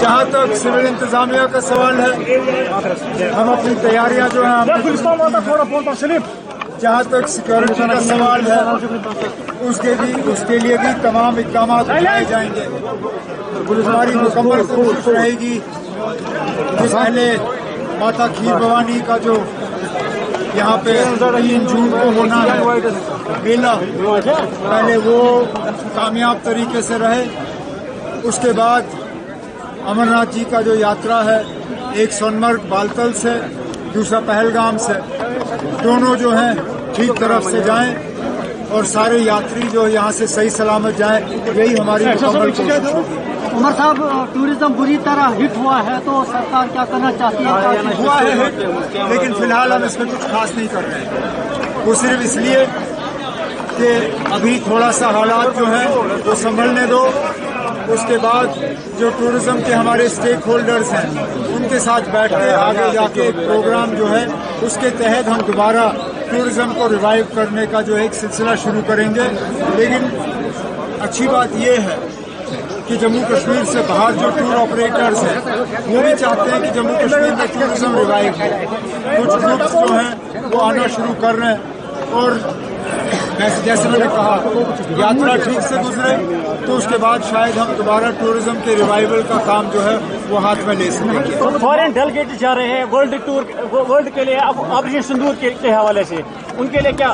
جہاں تک سول انتظامیہ کا سوال ہے، ہم اپنی تیاریاں جو ہیں جہاں تک سیکورٹی کا سوال ہے اس کے لیے بھی تمام اقدامات اٹھائے جائیں گے. ہماری مکمل کوشش رہے گی کہ پہلے ماتا کھیر بھوانی کا جو یہاں پہ 3 جون کو ہونا ہے میلہ، پہلے وہ کامیاب طریقے سے رہے. اس کے بعد امرناتھ جی کا جو یاترا ہے، ایک سونمرگ بالتل سے، دوسرا پہلگام سے، دونوں جو ہیں ٹھیک طرف سے جائیں اور سارے یاتری جو یہاں سے صحیح سلامت جائیں، یہی ہماری مکمل کوشش ہوگی. عمر صاحب، ٹورزم بری طرح ہٹ ہوا ہے تو سرکار کیا کرنا چاہتی ہے؟ ہوا ہے ہٹ، لیکن فی الحال ہم اس میں کچھ خاص نہیں کر رہے ہیں. وہ صرف اس لیے کہ ابھی تھوڑا سا حالات جو ہیں وہ سنبھلنے دو. اس کے بعد جو ٹورزم کے ہمارے اسٹیک ہولڈرز ہیں ان کے ساتھ بیٹھ کے آگے جا کے ایک پروگرام جو ہے اس کے تحت ہم دوبارہ ٹورزم کو ریوائیو کرنے کا جو ایک سلسلہ شروع کریں گے. لیکن اچھی بات یہ ہے کہ جموں کشمیر سے باہر جو ٹور آپریٹرز ہیں وہ بھی چاہتے ہیں کہ جموں کشمیر میں ٹورزم ریوائیو ہو. کچھ گروپس جو ہیں وہ آنا شروع کر رہے ہیں اور جیسے میں نے کہا یاترا ٹھیک سے گزرے تو اس کے بعد شاید ہم دوبارہ ٹورزم کے ریوائیول کا کام جو ہے وہ ہاتھ میں لے سکیں گے. فارن ڈیلیگیٹ جا رہے ہیں ورلڈ کے لیے آپریشن سندور کے حوالے سے، ان کے لیے کیا